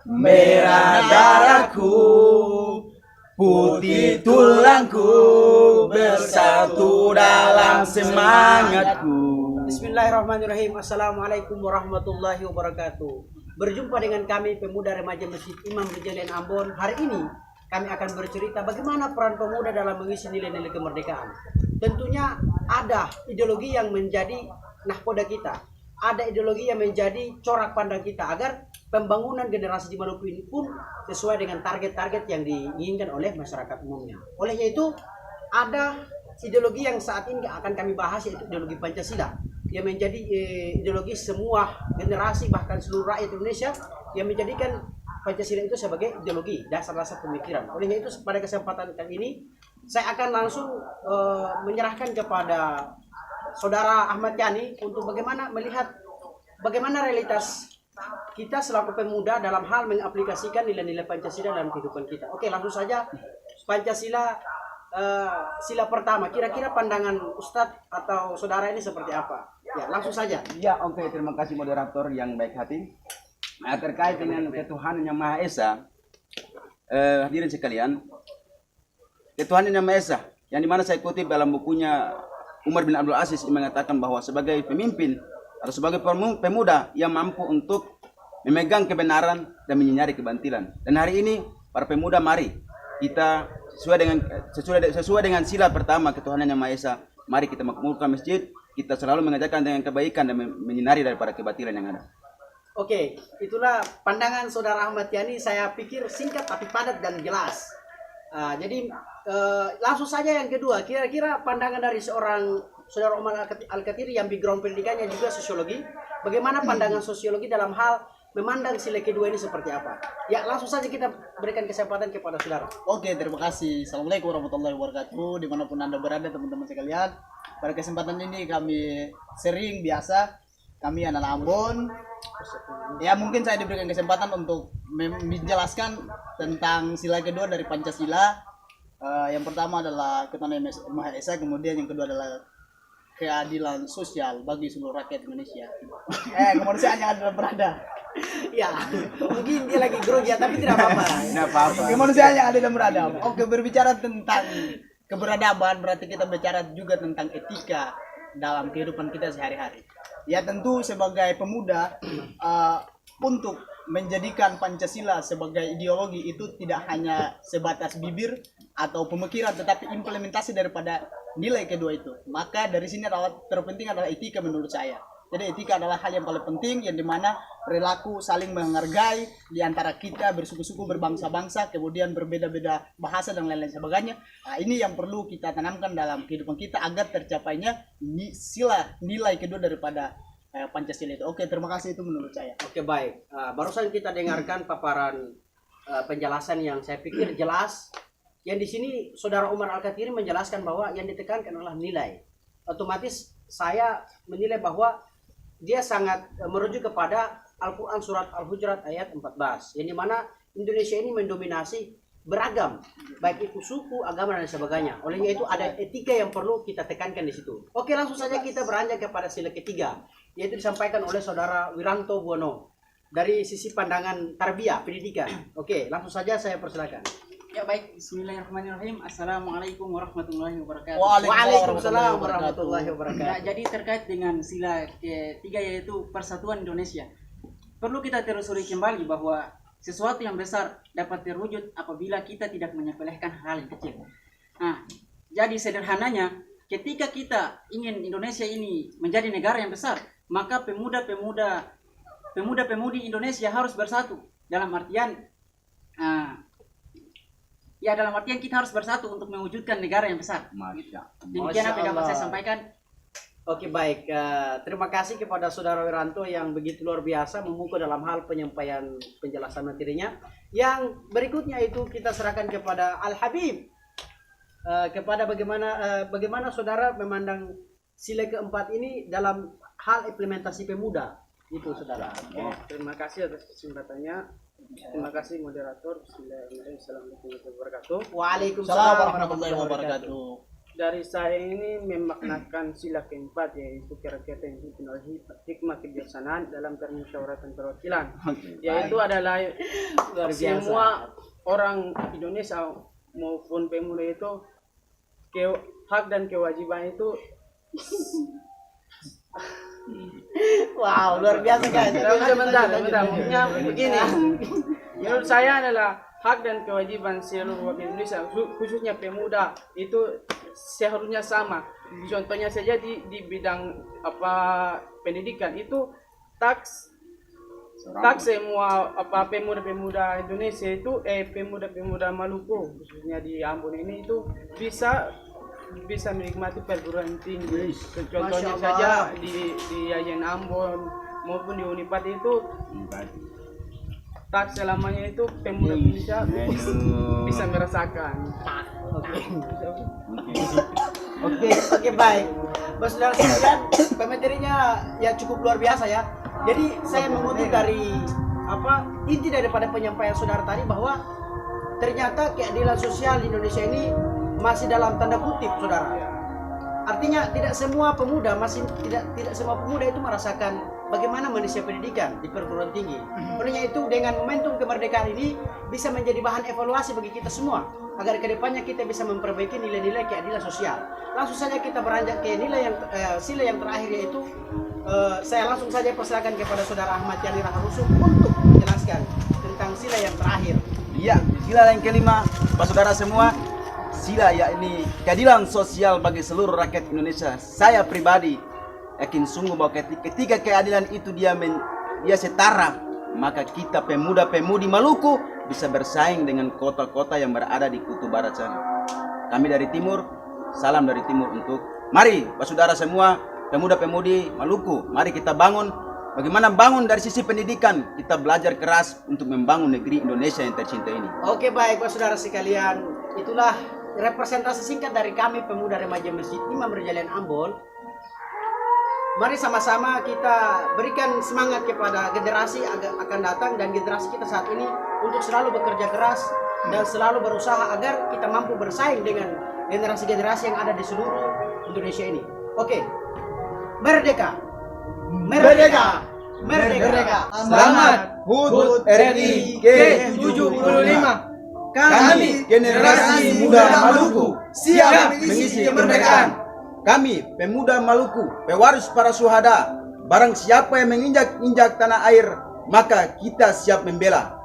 merah darahku, putih tulangku, bersatu dalam semangatku. Bismillahirrahmanirrahim. Assalamualaikum warahmatullahi wabarakatuh. Berjumpa dengan kami pemuda remaja Masjid Imam Rijalian Ambon. Hari ini kami akan bercerita bagaimana peran pemuda dalam mengisi nilai-nilai kemerdekaan. Tentunya ada ideologi yang menjadi nahkoda kita, ada ideologi yang menjadi corak pandang kita agar pembangunan generasi di Maluku ini pun sesuai dengan target-target yang diinginkan oleh masyarakat umumnya. Olehnya itu ada ideologi yang saat ini akan kami bahas, yaitu ideologi Pancasila, yang menjadi ideologi semua generasi bahkan seluruh rakyat Indonesia, yang menjadikan Pancasila itu sebagai ideologi dasar-dasar pemikiran. Olehnya itu pada kesempatan kali ini saya akan langsung menyerahkan kepada Saudara Ahmad Yani untuk bagaimana melihat bagaimana realitas kita selaku pemuda dalam hal mengaplikasikan nilai-nilai Pancasila dalam kehidupan kita. Oke, langsung saja. Pancasila sila pertama, kira-kira pandangan Ustadz atau saudara ini seperti apa? Ya, langsung saja. Ya, oke, terima kasih moderator yang baik hati. Nah, terkait dengan ketuhanan yang Maha Esa, hadirin sekalian, ketuhanan yang Maha Esa, yang dimana saya kutip dalam bukunya Umar bin Abdul Aziz yang mengatakan bahwa sebagai pemimpin atau sebagai pemuda yang mampu untuk memegang kebenaran dan menyinari kebantilan. Dan hari ini para pemuda, mari kita sesuai dengan sila pertama ketuhanan yang Maha Esa, mari kita makmurkan masjid, kita selalu mengajarkan dengan kebaikan dan menyinari daripada kebatilan yang ada. Oke, itulah pandangan Saudara Ahmad Yani. Saya pikir singkat tapi padat dan jelas. Jadi langsung saja yang kedua, kira-kira pandangan dari seorang Saudara Umar Al-Katiri yang background pendidikannya juga sosiologi, bagaimana pandangan sosiologi dalam hal memandang sila kedua ini seperti apa? Ya, langsung saja kita berikan kesempatan kepada saudara. Oke, terima kasih. Assalamualaikum warahmatullahi wabarakatuh. Dimanapun Anda berada, teman-teman sekalian. Pada kesempatan ini kami kami anak Ambon. Ya, mungkin saya diberikan kesempatan untuk menjelaskan tentang sila kedua dari Pancasila. Yang pertama adalah ketuhanan yang Maha Esa, kemudian yang kedua adalah keadilan sosial bagi seluruh rakyat Indonesia. Kemanusiaan yang adil dan beradab. Ya, mungkin dia lagi grogi ya, tapi tidak apa-apa. Tidak apa-apa. Kemanusiaan yang adil dan beradab. Oke, berbicara tentang keberadaban berarti kita bicara juga tentang etika dalam kehidupan kita sehari-hari. Ya, tentu sebagai pemuda untuk menjadikan Pancasila sebagai ideologi itu tidak hanya sebatas bibir atau pemikiran, tetapi implementasi daripada nilai kedua itu. Maka dari sini terpenting adalah etika menurut saya. Jadi etika adalah hal yang paling penting, yang dimana perilaku saling menghargai di antara kita bersuku-suku, berbangsa-bangsa, kemudian berbeda-beda bahasa dan lain-lain sebagainya. Nah, ini yang perlu kita tanamkan dalam kehidupan kita agar tercapainya sila nilai kedua daripada Pancasila itu. Oke, terima kasih, itu menurut saya. Oke, baik. Barusan kita dengarkan paparan penjelasan yang saya pikir jelas. Yang di sini Saudara Umar Al-Katiri menjelaskan bahwa yang ditekankan adalah nilai. Otomatis saya menilai bahwa dia sangat merujuk kepada Al-Quran surat Al-Hujurat ayat 14, yang dimana Indonesia ini mendominasi beragam, baik itu suku, agama dan sebagainya. Olehnya itu ada etika yang perlu kita tekankan di situ. Oke, langsung saja kita beranjak kepada sila ketiga, yaitu disampaikan oleh Saudara Wiranto Buwono dari sisi pandangan tarbiyah pendidikan. Oke, langsung saja saya persilakan. Ya, baik, bismillahirrahmanirrahim. Assalamualaikum warahmatullahi wabarakatuh. Waalaikumsalam warahmatullahi Ya, wabarakatuh. jadi terkait dengan sila ketiga yaitu persatuan Indonesia, perlu kita telusuri kembali bahwa sesuatu yang besar dapat terwujud apabila kita tidak menyepelekan hal yang kecil. Nah, jadi sederhananya, ketika kita ingin Indonesia ini menjadi negara yang besar, maka pemuda-pemudi Indonesia harus bersatu. Dalam artian kita harus bersatu untuk mewujudkan negara yang besar. Demikian apa yang dapat saya sampaikan. Oke, baik. Terima kasih kepada Saudara Wiranto yang begitu luar biasa memukul dalam hal penyampaian penjelasan materinya. Yang berikutnya itu kita serahkan kepada Al-Habib. Kepada bagaimana saudara memandang sila keempat ini dalam hal implementasi pemuda. Itu saudara. Terima kasih atas kesempatannya. Terima kasih moderator. Bismillahirrahmanirrahim. Assalamualaikum warahmatullahi wabarakatuh. Waalaikumsalam warahmatullahi wabarakatuh. Dari saya ini memaknakan sila keempat, yaitu kerakyatan hikmah kebijaksanaan dalam permusyawaratan perwakilan. Yaitu adalah semua orang Indonesia maupun pemuda itu hak dan kewajiban itu. Wow, luar biasa guys. Sebentar. Maksudnya begini. Menurut saya adalah hak dan kewajiban seluruh warga Indonesia, khususnya pemuda, itu seharusnya sama. Contohnya saja di bidang pendidikan itu tax semua pemuda-pemuda Indonesia itu pemuda-pemuda Maluku khususnya di Ambon ini itu bisa menikmati perguruan tinggi. Contohnya saja di Yayan Ambon maupun di Unipad itu tak selamanya itu pemuda Indonesia bisa merasakan. Oke, baik. Saudara sekalian, pematerinya ya cukup luar biasa ya. Jadi saya mengutip dari inti daripada penyampaian saudara tadi bahwa ternyata keadilan sosial di Indonesia ini masih dalam tanda kutip, saudara. Artinya tidak semua pemuda tidak semua pemuda itu merasakan bagaimana manusia pendidikan di perguruan tinggi. Olehnya itu dengan momentum kemerdekaan ini bisa menjadi bahan evaluasi bagi kita semua agar kedepannya kita bisa memperbaiki nilai-nilai keadilan sosial. Langsung saja kita beranjak ke sila yang terakhir, yaitu saya langsung saja persilakan kepada saudara Ahmad Yani Raharusuk untuk menjelaskan tentang sila yang terakhir. Iya, sila yang kelima, Pak Saudara semua, sila yakni keadilan sosial bagi seluruh rakyat Indonesia. Saya pribadi yakin sungguh bahwa ketika keadilan itu dia setara, maka kita pemuda-pemudi Maluku bisa bersaing dengan kota-kota yang berada di kutub barat sana. Kami dari timur, salam dari timur untuk mari Pak Saudara semua, pemuda-pemudi Maluku, mari kita bangun. Bagaimana bangun dari sisi pendidikan, kita belajar keras untuk membangun negeri Indonesia yang tercinta ini. Oke, baik Pak Saudara sekalian, itulah representasi singkat dari kami pemuda remaja Masjid Imam Berjalan Ambon. Mari sama-sama kita berikan semangat kepada generasi akan datang dan generasi kita saat ini untuk selalu bekerja keras dan selalu berusaha agar kita mampu bersaing dengan generasi-generasi yang ada di seluruh Indonesia ini. Oke, merdeka, merdeka, merdeka. Selamat HUT RI ke-75. Kami generasi muda Maluku siap mengisi kemerdekaan. Kami pemuda Maluku, pewaris para syuhada. Barang siapa yang menginjak-injak tanah air, maka kita siap membela.